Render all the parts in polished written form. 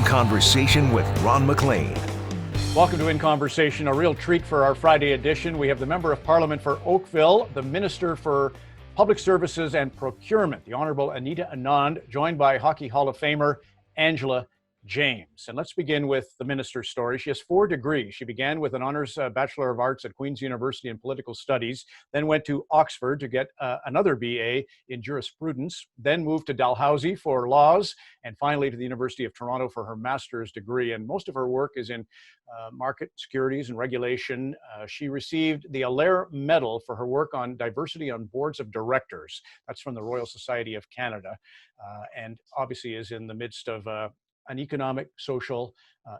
Conversation with Ron MacLean. Welcome to In Conversation, a real treat for our Friday edition. We have the Member of Parliament for Oakville, the Minister for Public Services and Procurement, the Honourable Anita Anand, joined by Hockey Hall of Famer Angela James. And let's begin with the minister's story. She has 4 degrees. She began with an Honours Bachelor of Arts at Queen's University in Political Studies, then went to Oxford to get another BA in Jurisprudence, then moved to Dalhousie for Laws, and finally to the University of Toronto for her master's degree. And most of her work is in market securities and regulation. She received the Allaire Medal for her work on diversity on boards of directors. That's from the Royal Society of Canada, and obviously is in the midst of an economic, social,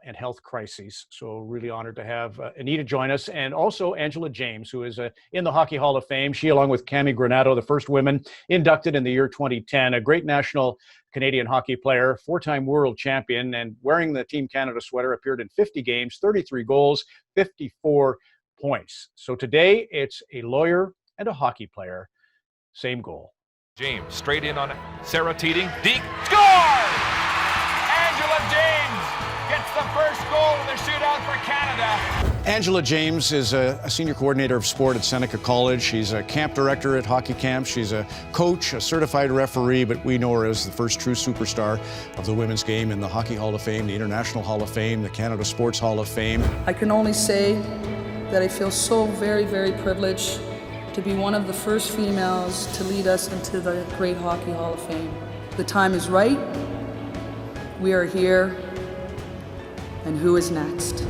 and health crises. So really honored to have Anita join us, and also Angela James, who is in the Hockey Hall of Fame. She, along with Cammy Granato, the first women inducted in the year 2010, a great national Canadian hockey player, 4-time world champion, and wearing the Team Canada sweater, appeared in 50 games, 33 goals, 54 points. So today it's a lawyer and a hockey player, same goal. James straight in on Sarah Teeding. Deke scores! Angela James gets the first goal in the shootout for Canada. Angela James is a senior coordinator of sport at Seneca College. She's a camp director at hockey camps. She's a coach, a certified referee, but we know her as the first true superstar of the women's game in the Hockey Hall of Fame, the International Hall of Fame, the Canada Sports Hall of Fame. I can only say that I feel so very, very privileged to be one of the first females to lead us into the great Hockey Hall of Fame. The time is right. We are here. And who is next?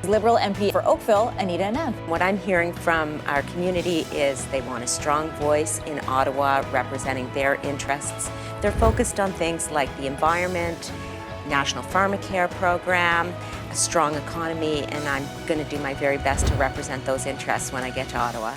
Liberal MP for Oakville, Anita Anand. What I'm hearing from our community is they want a strong voice in Ottawa representing their interests. They're focused on things like the environment, National Pharmacare program, a strong economy, and I'm going to do my very best to represent those interests when I get to Ottawa.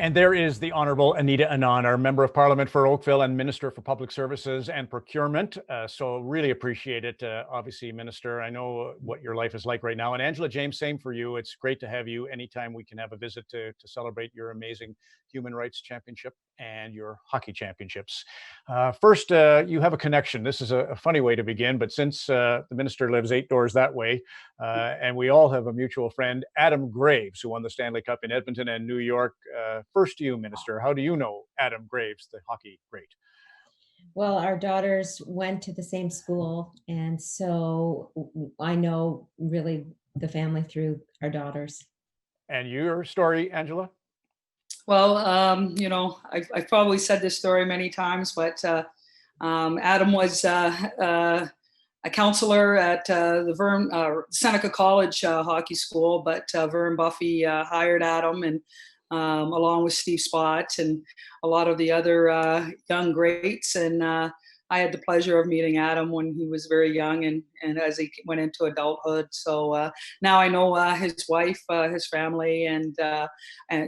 And there is the Honourable Anita Anand, our Member of Parliament for Oakville and Minister for Public Services and Procurement. So really appreciate it. Obviously, Minister, I know what your life is like right now. And Angela James, same for you. It's great to have you anytime we can have a visit to celebrate your amazing human rights championship and your hockey championships. First, you have a connection. This is a funny way to begin, but since the Minister lives 8 doors that way, and we all have a mutual friend, Adam Graves, who won the Stanley Cup in Edmonton and New York. First to you, Minister, how do you know Adam Graves, the hockey great? Well, our daughters went to the same school, and so I know really the family through our daughters. And your story, Angela? Well, I've probably said this story many times, but Adam was a counselor at the Seneca College hockey school, but Vern Buffy hired Adam, and along with Steve Spott and a lot of the other young greats. And I had the pleasure of meeting Adam when he was very young and as he went into adulthood. So now I know his wife, his family, and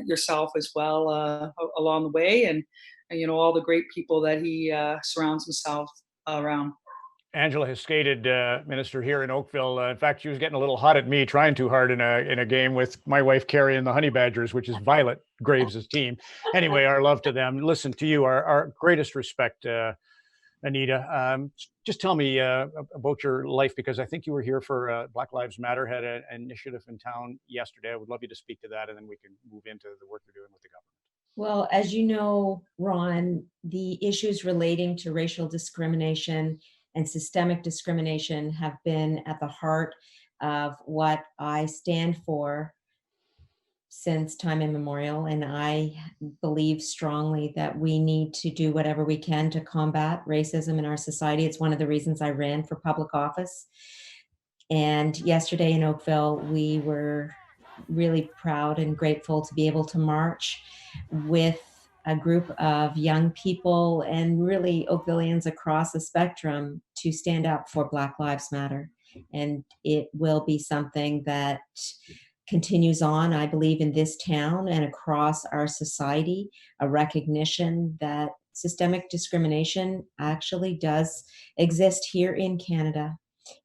yourself as well along the way, and all the great people that he surrounds himself around. Angela has skated, Minister, here in Oakville. In fact, she was getting a little hot at me trying too hard in a game with my wife, Carrie, and the Honey Badgers, which is Violet Graves' team. Anyway, our love to them. Listen, to you, our greatest respect, Anita. Just tell me about your life, because I think you were here for Black Lives Matter, had an initiative in town yesterday. I would love you to speak to that, and then we can move into the work you're doing with the government. Well, as you know, Ron, the issues relating to racial discrimination and systemic discrimination have been at the heart of what I stand for since time immemorial. And I believe strongly that we need to do whatever we can to combat racism in our society. It's one of the reasons I ran for public office. And yesterday in Oakville, we were really proud and grateful to be able to march with a group of young people and really Oakvillians across the spectrum to stand up for Black Lives Matter. And it will be something that continues on, I believe, in this town and across our society, a recognition that systemic discrimination actually does exist here in Canada.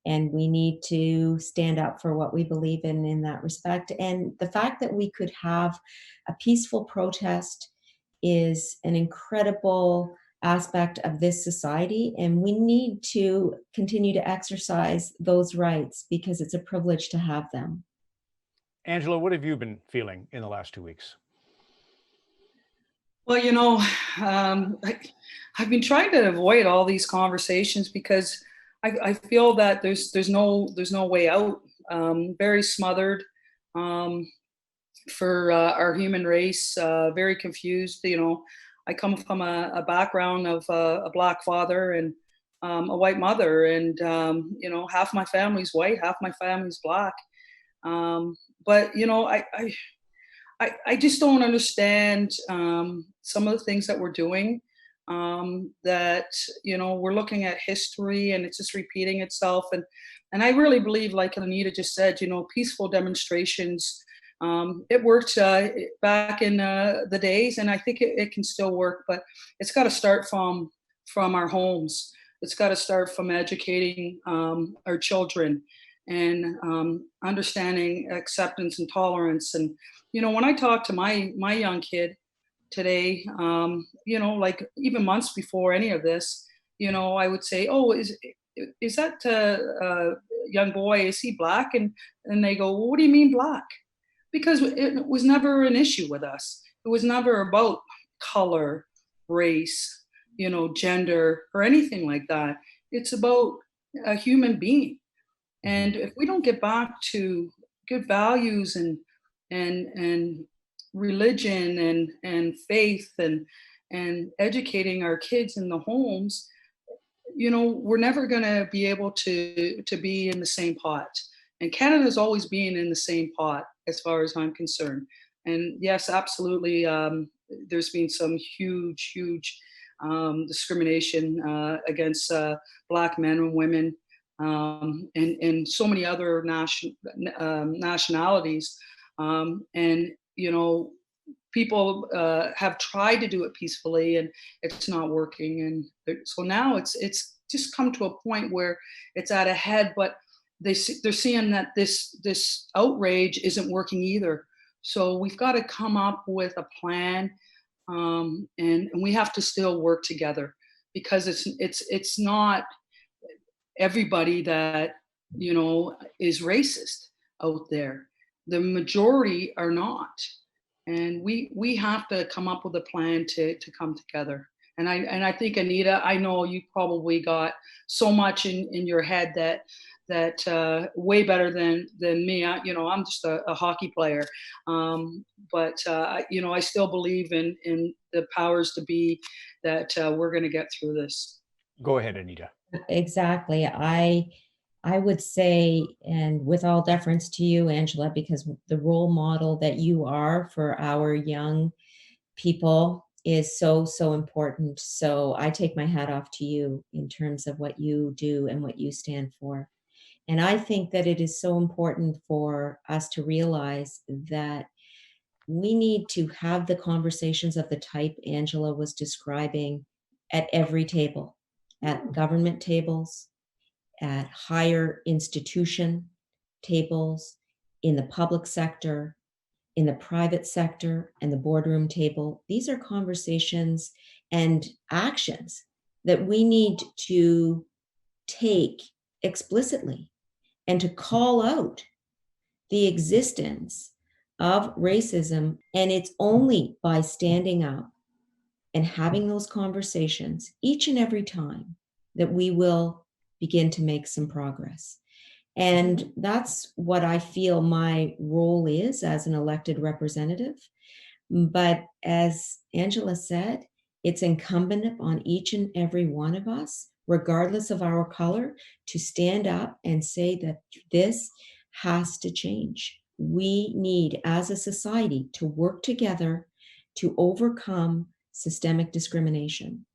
And we need to stand up for what we believe in that respect. And the fact that we could have a peaceful protest is an incredible aspect of this society, and we need to continue to exercise those rights because it's a privilege to have them. Angela, what have you been feeling in the last 2 weeks? Well, I've been trying to avoid all these conversations because I feel that there's no way out. Very smothered for our human race. Very confused. I come from a background of a Black father and a white mother, and half my family's white, half my family's Black. But I just don't understand some of the things that we're doing. That we're looking at history and it's just repeating itself, and I really believe, like Anita just said, peaceful demonstrations. It worked back in the days, and I think it can still work, but it's got to start from our homes. It's got to start from educating our children and understanding acceptance and tolerance. And when I talk to my young kid today, like even months before any of this, I would say, "Oh, is that young boy? Is he Black?" And they go, "Well, what do you mean Black?" Because it was never an issue with us. It was never about color, race, gender, or anything like that. It's about a human being. And if we don't get back to good values and religion and faith and educating our kids in the homes, we're never going to be able to be in the same pot. And Canada's always been in the same pot, as far as I'm concerned. And yes, absolutely, there's been some huge discrimination against Black men and women, and so many other nationalities. And people have tried to do it peacefully, and it's not working. And so now it's just come to a point where it's at a head, but they're seeing that this outrage isn't working either. So we've got to come up with a plan, and we have to still work together, because it's not everybody that is racist out there. The majority are not, and we have to come up with a plan to come together. And I think, Anita, I know you probably got so much in your head that way better than me. I'm just a hockey player, but I still believe in the powers to be, that we're going to get through this. Go ahead, Anita. Exactly. I would say, and with all deference to you, Angela, because the role model that you are for our young people is so important. So I take my hat off to you in terms of what you do and what you stand for. And I think that it is so important for us to realize that we need to have the conversations of the type Angela was describing at every table, at government tables, at higher institution tables, in the public sector, in the private sector, and the boardroom table. These are conversations and actions that we need to take explicitly, and to call out the existence of racism. And it's only by standing up and having those conversations each and every time that we will begin to make some progress. And that's what I feel my role is as an elected representative. But as Angela said, it's incumbent upon each and every one of us, regardless of our color, to stand up and say that this has to change. We need, as a society, to work together to overcome systemic discrimination.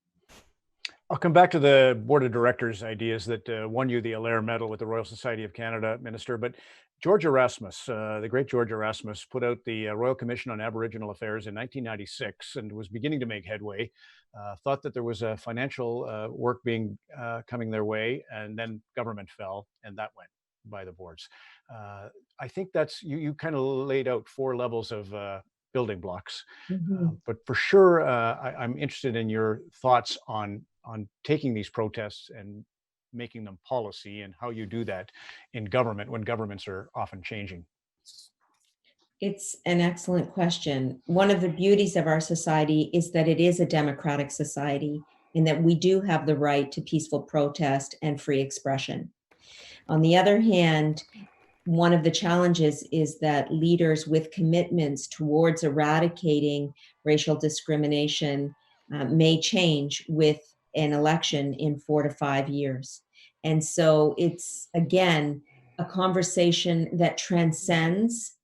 I'll come back to the board of directors ideas that won you the Allaire Medal with the Royal Society of Canada, Minister. But George Erasmus, the great George Erasmus, put out the Royal Commission on Aboriginal Affairs in 1996 and was beginning to make headway. Thought that there was a financial work being coming their way, and then government fell, and that went by the boards. I think that's you kind of laid out 4 levels of building blocks. Mhm. But for sure, I'm interested in your thoughts on taking these protests and making them policy, and how you do that in government when governments are often changing. It's an excellent question. One of the beauties of our society is that it is a democratic society, in that we do have the right to peaceful protest and free expression. On the other hand, one of the challenges is that leaders with commitments towards eradicating racial discrimination may change with an election in 4 to 5 years. And so it's, again, a conversation that transcends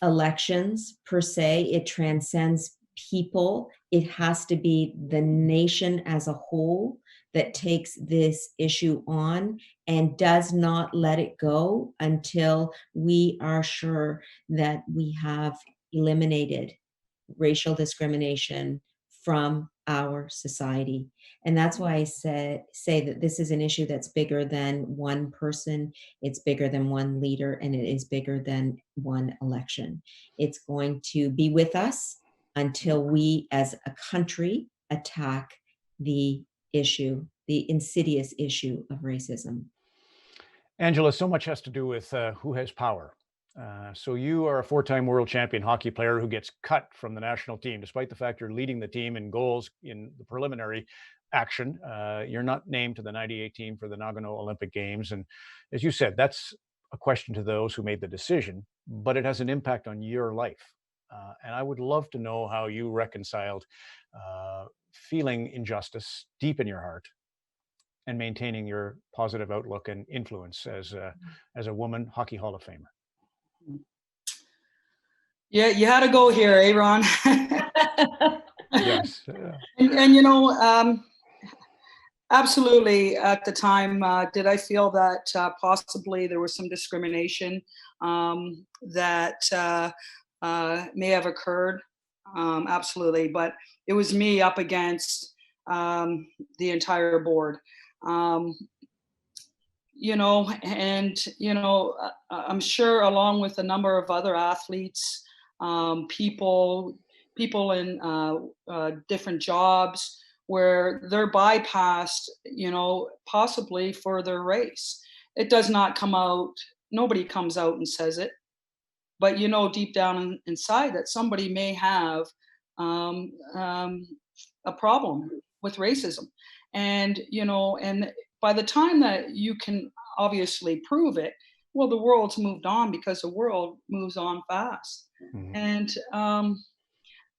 elections per se, it transcends people. It has to be the nation as a whole that takes this issue on and does not let it go until we are sure that we have eliminated racial discrimination from our society. And that's why I say that this is an issue that's bigger than one person, it's bigger than one leader, and it is bigger than one election. It's going to be with us until we as a country attack the issue, the insidious issue of racism. Angela, so much has to do with who has power. So you are a 4-time world champion hockey player who gets cut from the national team, despite the fact you're leading the team in goals in the preliminary action. You're not named to the '98 team for the Nagano Olympic Games. And as you said, that's a question to those who made the decision, but it has an impact on your life. And I would love to know how you reconciled feeling injustice deep in your heart and maintaining your positive outlook and influence as a woman Hockey Hall of Famer. Yeah, you had to go here, eh, Ron? Yes. And you know, absolutely. At the time, did I feel that possibly there was some discrimination that may have occurred? Absolutely, but it was me up against the entire board. You know, and you know, I'm sure along with a number of other athletes, people in different jobs where they're bypassed, you know, possibly for their race. It does not come out. Nobody comes out and says it, but you know, deep down inside that somebody may have um, um, a problem with racism, and you know, and by the time that you can obviously prove it, well, the world's moved on because the world moves on fast. Mhm. And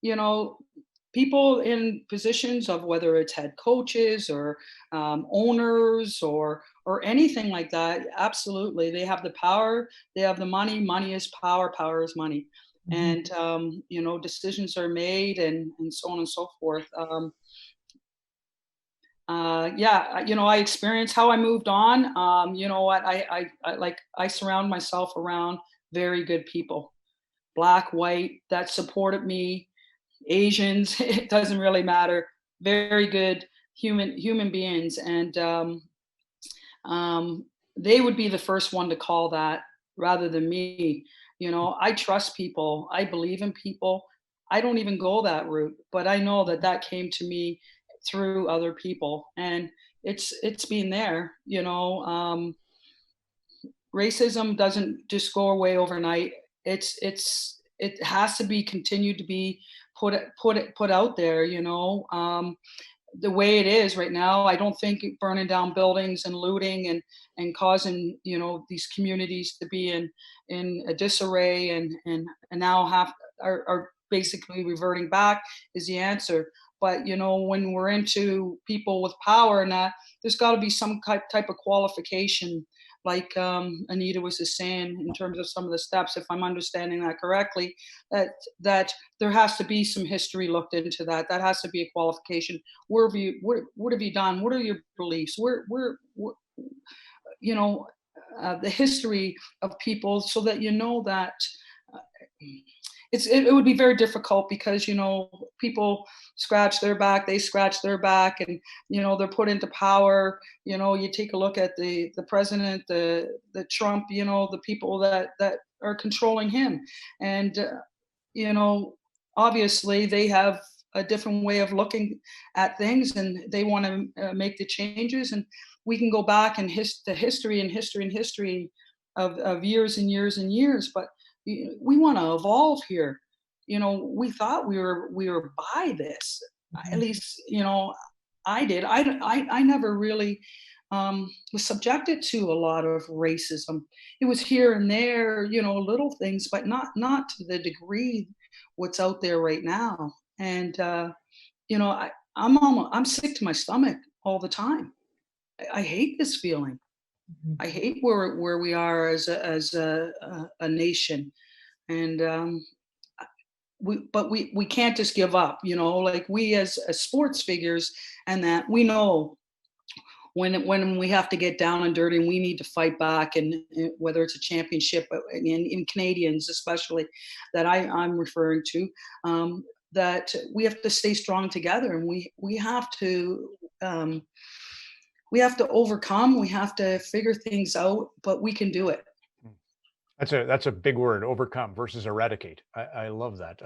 you know, people in positions of whether it's head coaches or owners or anything like that, absolutely, they have the power, they have the money. Money is power, power is money, Mhm. and you know, decisions are made, and so on and so forth. Yeah, you know, I experienced how I moved on. You know what? I surround myself around very good people, black, white, that supported me, Asians. It doesn't really matter. Very good human beings, and um, they would be the first one to call that rather than me. You know, I trust people. I believe in people. I don't even go that route, but I know that that came to me through other people, and it's been there. You know, racism doesn't just go away overnight. It has to be continued to be put out there. You know, the way it is right now, I don't think burning down buildings and looting and causing, you know, these communities to be in a disarray and now are basically reverting back is the answer. But you know, when we're into people with power and that, there's got to be some type of qualification, like Anita was just saying, in terms of some of the steps, if I'm understanding that correctly, that there has to be some history looked into that. That has to be a qualification. Where have you, what have you done? What are your beliefs? Where you know, the history of people, so that you know that uh, it would be very difficult, because you know, people scratch their back, they scratch their back, and you know, they're put into power. You know, you take a look at the president, the Trump, you know, the people that are controlling him, and you know, obviously they have a different way of looking at things, and they want to make the changes. And we can go back and the history of years and years and years, but we want to evolve here. We thought we were by this. At least, I did. I never really was subjected to a lot of racism. It was here and there, little things, but not to the degree what's out there right now. And I'm sick to my stomach all the time. I hate this feeling. I hate where we are as a nation, and we can't just give up. Like we as sports figures, and that we know when we have to get down and dirty and we need to fight back, and whether it's a championship, in Canadians especially, that I'm referring to, that we have to stay strong together, and we have to overcome. We have to figure things out, but we can do it. That's a big word, overcome versus eradicate. I love that.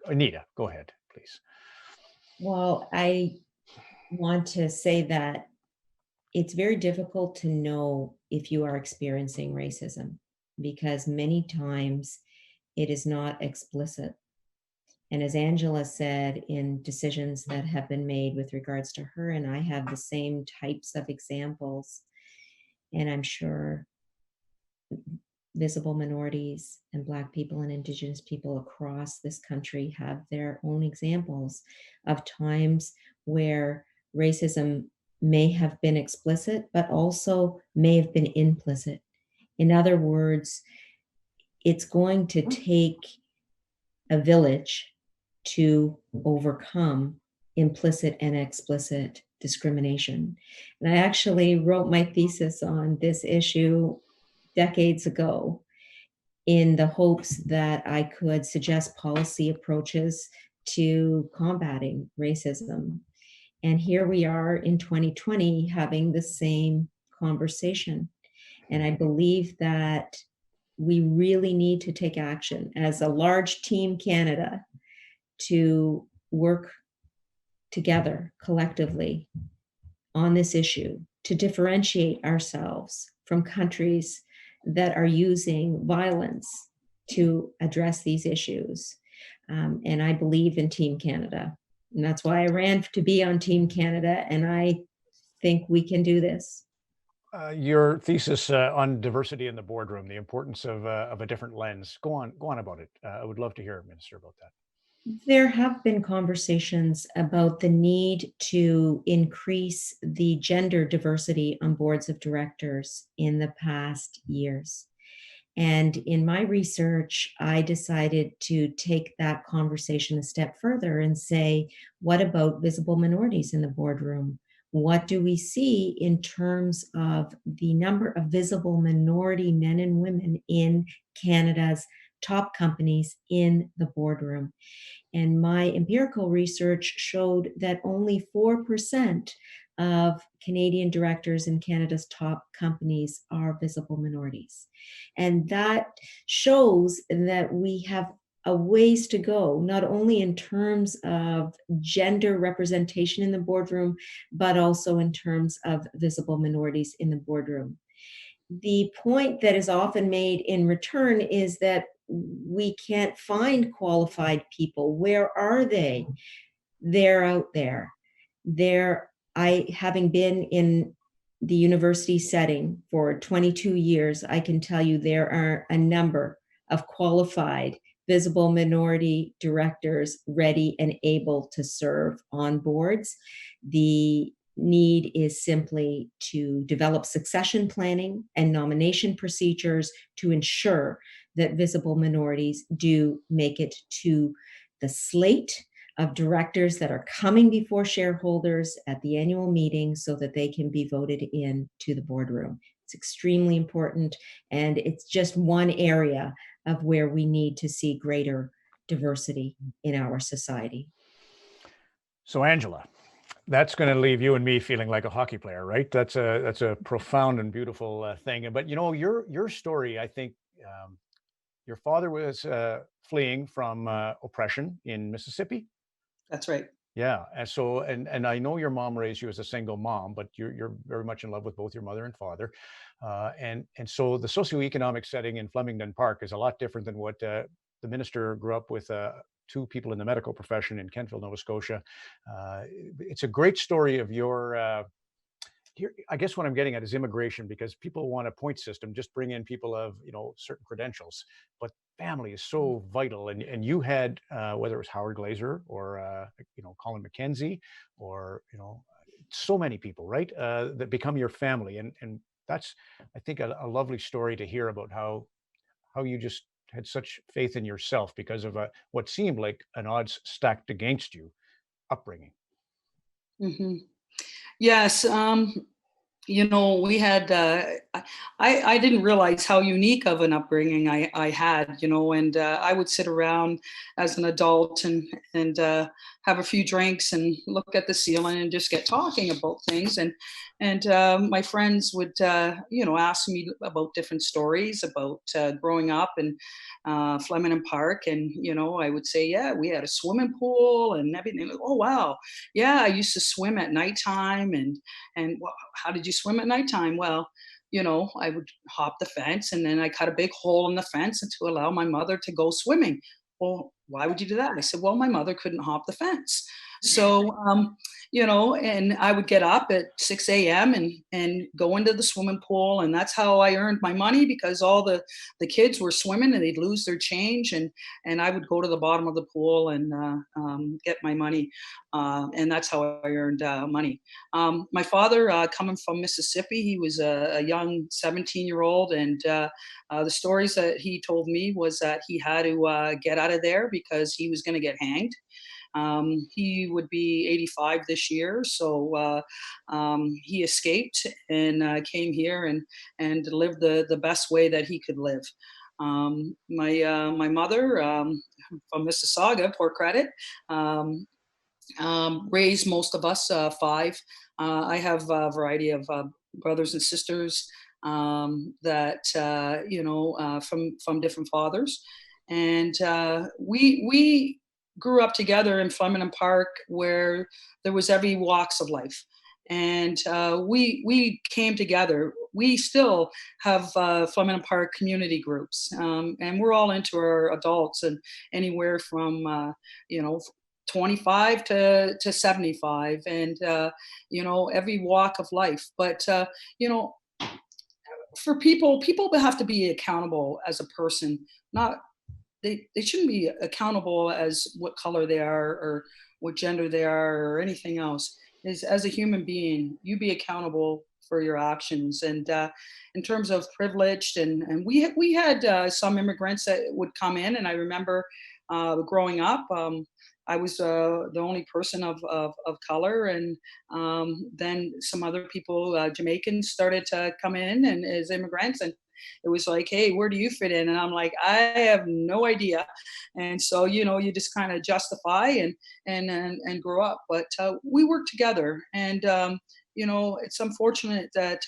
Anita, go ahead, please. Well, I want to say that it's very difficult to know if you are experiencing racism, because many times it is not explicit. And as Angela said, in decisions that have been made with regards to her, and I have the same types of examples, and I'm sure visible minorities and Black people and Indigenous people across this country have their own examples of times where racism may have been explicit, but also may have been implicit. In other words, it's going to take a village to overcome implicit and explicit discrimination. And I actually wrote my thesis on this issue decades ago in the hopes that I could suggest policy approaches to combating racism. And here we are in 2020 having the same conversation. And I believe that we really need to take action as a large team Canada to work together collectively on this issue, to differentiate ourselves from countries that are using violence to address these issues. And I believe in Team Canada. And that's why I ran to be on Team Canada. And I think we can do this. Your thesis on diversity in the boardroom, the importance of a different lens. Go on about it. I would love to hear, Minister, about that. There have been conversations about the need to increase the gender diversity on boards of directors in the past years. And in my research, I decided to take that conversation a step further and say, what about visible minorities in the boardroom? What do we see in terms of the number of visible minority men and women in Canada's top companies in the boardroom? And my empirical research showed that only 4% of Canadian directors in Canada's top companies are visible minorities. And that shows that we have a ways to go, not only in terms of gender representation in the boardroom, but also in terms of visible minorities in the boardroom. The point that is often made in return is that we can't find qualified people. Where are they? They're out there. Having been in the university setting for 22 years, I can tell you there are a number of qualified visible minority directors ready and able to serve on boards. The need is simply to develop succession planning and nomination procedures to ensure that visible minorities do make it to the slate of directors that are coming before shareholders at the annual meeting so that they can be voted in to the boardroom. It's extremely important, and it's just one area of where we need to see greater diversity in our society. So, Angela, that's going to leave you and me feeling like a hockey player, right? That's a profound and beautiful thing. But your story, I think, your father was fleeing from oppression in Mississippi. That's right. Yeah, and so and I know your mom raised you as a single mom, but you're very much in love with both your mother and father, and so the socioeconomic setting in Flemington Park is a lot different than what the minister grew up with. Two people in the medical profession in Kentville, Nova Scotia. It's a great story of your. Here, I guess what I'm getting at is immigration, because people want a point system, just bring in people of certain credentials, but family is so vital. And you had whether it was Howard Glazer or Colin McKenzie or so many people, right, that become your family, and that's, I think, a lovely story to hear about how you just had such faith in yourself because of what seemed like an odds stacked against you upbringing. Hmm. Yes. We had, I didn't realize how unique of an upbringing I had, and I would sit around as an adult and have a few drinks and look at the ceiling and just get talking about things. And my friends would, ask me about different stories about growing up in Flemington Park. And, I would say, yeah, we had a swimming pool and everything. Like, oh, wow. Yeah, I used to swim at nighttime. And well, how did you swim at nighttime? Well, I would hop the fence and then I cut a big hole in the fence to allow my mother to go swimming. Well, why would you do that? I said, well, my mother couldn't hop the fence. So, and I would get up at 6 a.m. and go into the swimming pool. And that's how I earned my money, because all the kids were swimming and they'd lose their change. And I would go to the bottom of the pool and get my money. And that's how I earned money. My father, coming from Mississippi, he was a young 17-year-old. And the stories that he told me was that he had to get out of there because he was going to get hanged. He would be 85 this year, so he escaped and came here and lived the best way that he could live. My mother, from Mississauga, Port Credit, raised most of us five. I have a variety of brothers and sisters that from different fathers, and we grew up together in Flemington Park, where there was every walks of life. And we came together. We still have Flemington Park community groups, and we're all into our adults, and anywhere from 25 to 75, and every walk of life. But for people have to be accountable as a person, not they shouldn't be accountable as what color they are or what gender they are or anything else. Is as a human being, you be accountable for your actions. And in terms of privileged, and we had some immigrants that would come in, and I remember growing up, I was the only person of color, and then some other people, Jamaicans, started to come in and as immigrants, and it was like, hey, where do you fit in? And I'm like, I have no idea. And so, you just kind of justify and grow up. But we work together, and it's unfortunate that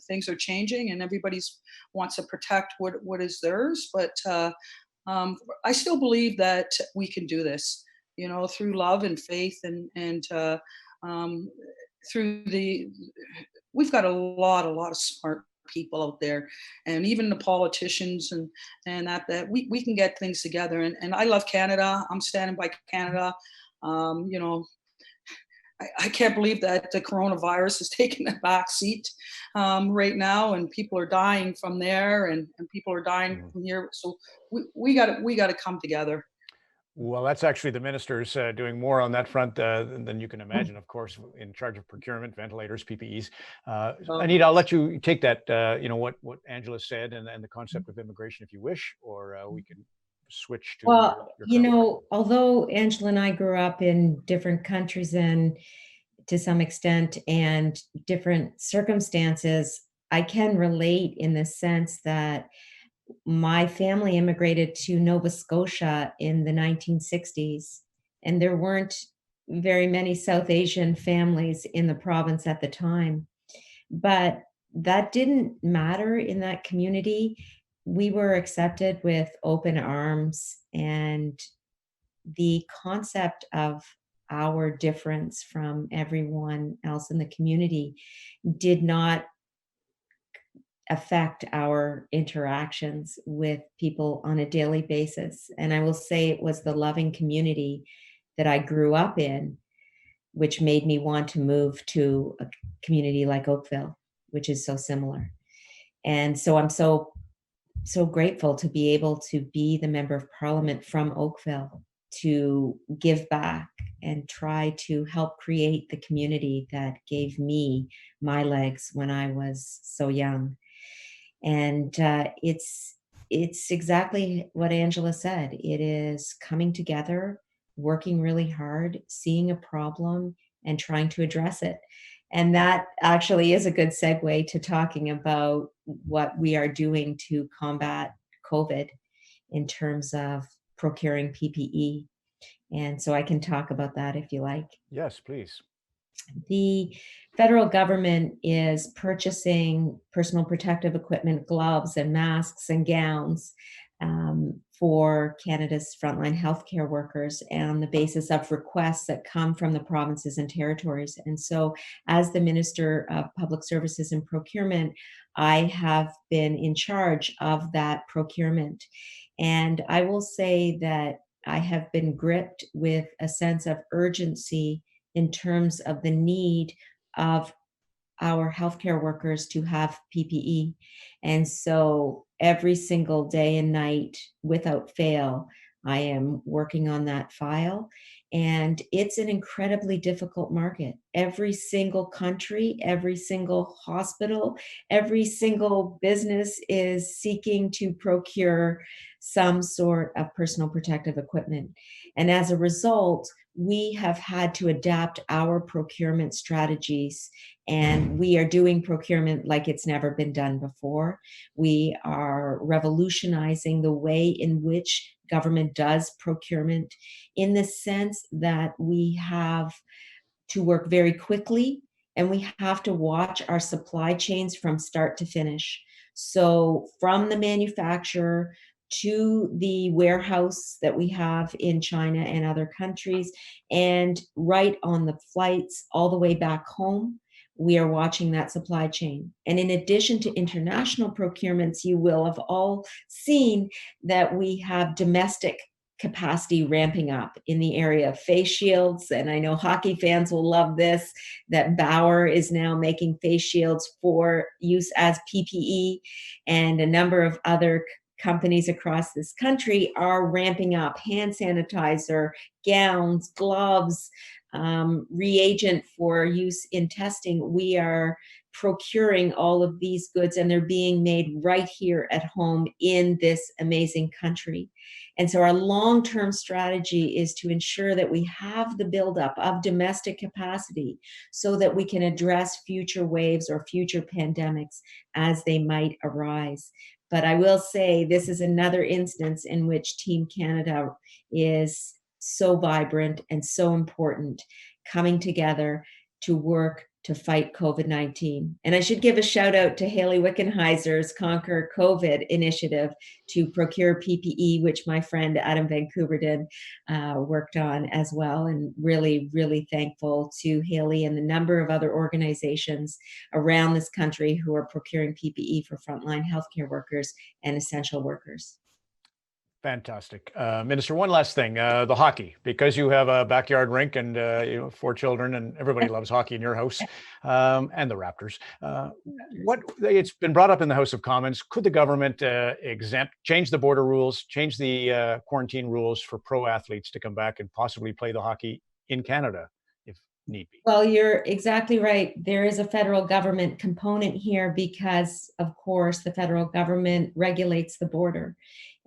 things are changing, and everybody's wants to protect what is theirs. But I still believe that we can do this, through love and faith, and through we've got a lot of smart people out there, and even the politicians, and that we can get things together. And I love Canada. I'm standing by Canada. I can't believe that the coronavirus is taking a back seat right now, and people are dying from there, and people are dying from here. So we got to come together. Well, that's actually the minister's doing more on that front than you can imagine, of course, in charge of procurement, ventilators, PPEs. Anita, I'll let you take that, what Angela said and the concept of immigration if you wish, or we can switch to your although Angela and I grew up in different countries and to some extent and different circumstances, I can relate in the sense that my family immigrated to Nova Scotia in the 1960s, and there weren't very many South Asian families in the province at the time. But that didn't matter in that community. we were accepted with open arms, and the concept of our difference from everyone else in the community did not affect our interactions with people on a daily basis. And I will say it was the loving community that I grew up in, which made me want to move to a community like Oakville, which is so similar. And so I'm so grateful to be able to be the member of parliament from Oakville, to give back and try to help create the community that gave me my legs when I was so young. And it's exactly what Angela said. It is coming together, working really hard, seeing a problem, and trying to address it. And that actually is a good segue to talking about what we are doing to combat COVID in terms of procuring PPE. And so I can talk about that if you like. Yes, please. The federal government is purchasing personal protective equipment, gloves and masks and gowns for Canada's frontline healthcare workers on the basis of requests that come from the provinces and territories. And so, as the Minister of Public Services and Procurement, I have been in charge of that procurement. And I will say that I have been gripped with a sense of urgency in terms of the need of our healthcare workers to have PPE. And so every single day and night, without fail, I am working on that file. And it's an incredibly difficult market. Every single country, every single hospital, every single business is seeking to procure some sort of personal protective equipment. And as a result, we have had to adapt our procurement strategies, and we are doing procurement like it's never been done before. We are revolutionizing the way in which government does procurement, in the sense that we have to work very quickly and we have to watch our supply chains from start to finish. So from the manufacturer to the warehouse that we have in China and other countries, and right on the flights all the way back home, we are watching that supply chain. And in addition to international procurements, you will have all seen that we have domestic capacity ramping up in the area of face shields. And I know hockey fans will love this, that Bauer is now making face shields for use as PPE, and a number of other companies across this country are ramping up hand sanitizer, gowns, gloves, reagent for use in testing. We are procuring all of these goods, and they're being made right here at home in this amazing country. And so our long-term strategy is to ensure that we have the buildup of domestic capacity so that we can address future waves or future pandemics as they might arise. But I will say this is another instance in which Team Canada is so vibrant and so important, coming together to work to fight COVID-19. And I should give a shout out to Haley Wickenheiser's Conquer COVID initiative to procure PPE, which my friend Adam Van Couverden worked on as well. And really, really thankful to Haley and the number of other organizations around this country who are procuring PPE for frontline healthcare workers and essential workers. Fantastic. Minister, one last thing, the hockey, because you have a backyard rink and 4 children and everybody loves hockey in your house, and the Raptors. It's been brought up in the House of Commons. Could the government change the border rules, change the quarantine rules for pro athletes to come back and possibly play the hockey in Canada if need be? Well, you're exactly right. There is a federal government component here because, of course, the federal government regulates the border.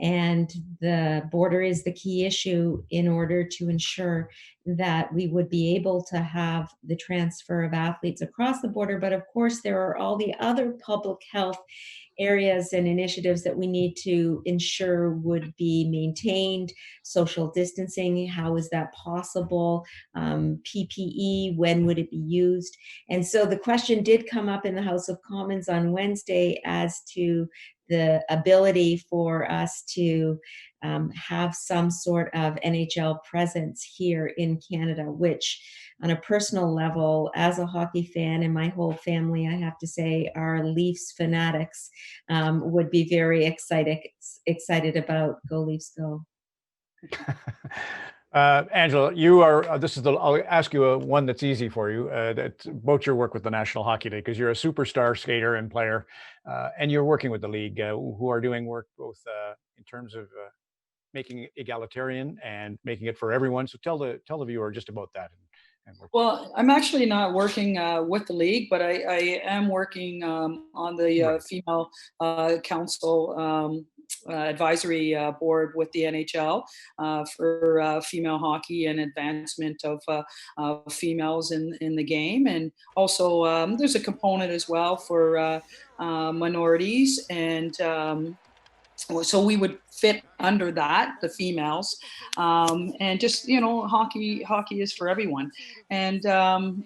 And the border is the key issue in order to ensure that we would be able to have the transfer of athletes across the border. But of course, there are all the other public health areas and initiatives that we need to ensure would be maintained. Social distancing, how is that possible? PPE, when would it be used? And so the question did come up in the House of Commons on Wednesday as to the ability for us to have some sort of NHL presence here in Canada, which on a personal level, as a hockey fan and my whole family, I have to say, are Leafs fanatics, would be very excited about. Go Leafs, go. Angela, you are, I'll ask you one that's easy for you, that's about your work with the National Hockey League, because you're a superstar skater and player, and you're working with the league, who are doing work both in terms of making it egalitarian and making it for everyone. So tell the viewer just about that. Well, I'm actually not working with the league, but I am working on the Right. female council advisory board with the NHL for female hockey and advancement of females in the game. And also there's a component as well for minorities, and so we would fit under that, the females, and just, hockey is for everyone. And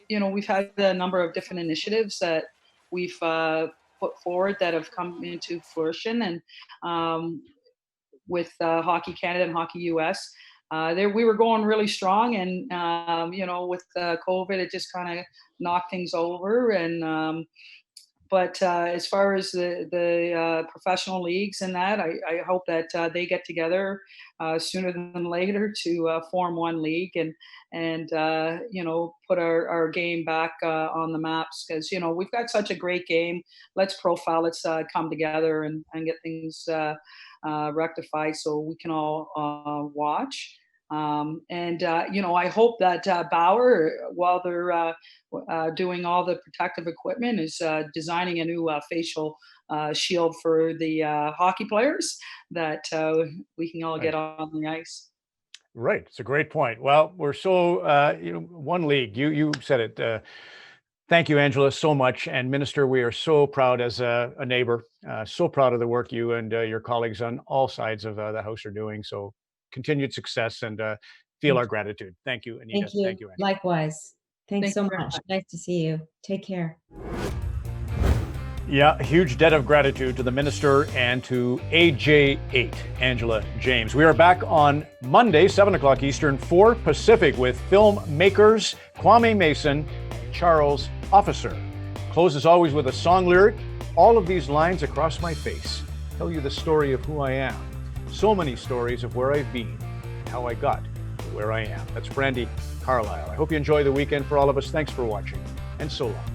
we've had a number of different initiatives that we've put forward that have come into fruition, and with Hockey Canada and Hockey US, we were going really strong, and with COVID, it just kind of knocked things over. And but as far as the professional leagues and that, I hope that they get together sooner than later to form one league and put our game back on the maps, because we've got such a great game. Let's profile. Let's come together and get things rectified so we can all watch. I hope that Bauer, while they're doing all the protective equipment, is designing a new facial shield for the hockey players, that we can all get on the ice. Right. It's a great point. Well, we're so, one league, you said it. Thank you, Angela, so much. And Minister, we are so proud as a neighbor, so proud of the work you and your colleagues on all sides of the House are doing. So continued success, and feel our gratitude. Thank you, Anita. Thank you. Angela. Likewise. Thanks so very much. Nice to see you. Take care. Yeah, a huge debt of gratitude to the Minister and to AJ8, Angela James. We are back on Monday, 7 o'clock Eastern, 4 Pacific, with filmmakers Kwame Mason and Charles Officer. Close as always with a song lyric. All of these lines across my face tell you the story of who I am. So many stories of where I've been and how I got to where I am. That's Brandy Carlisle. I hope you enjoy the weekend. For all of us, thanks for watching, and so long.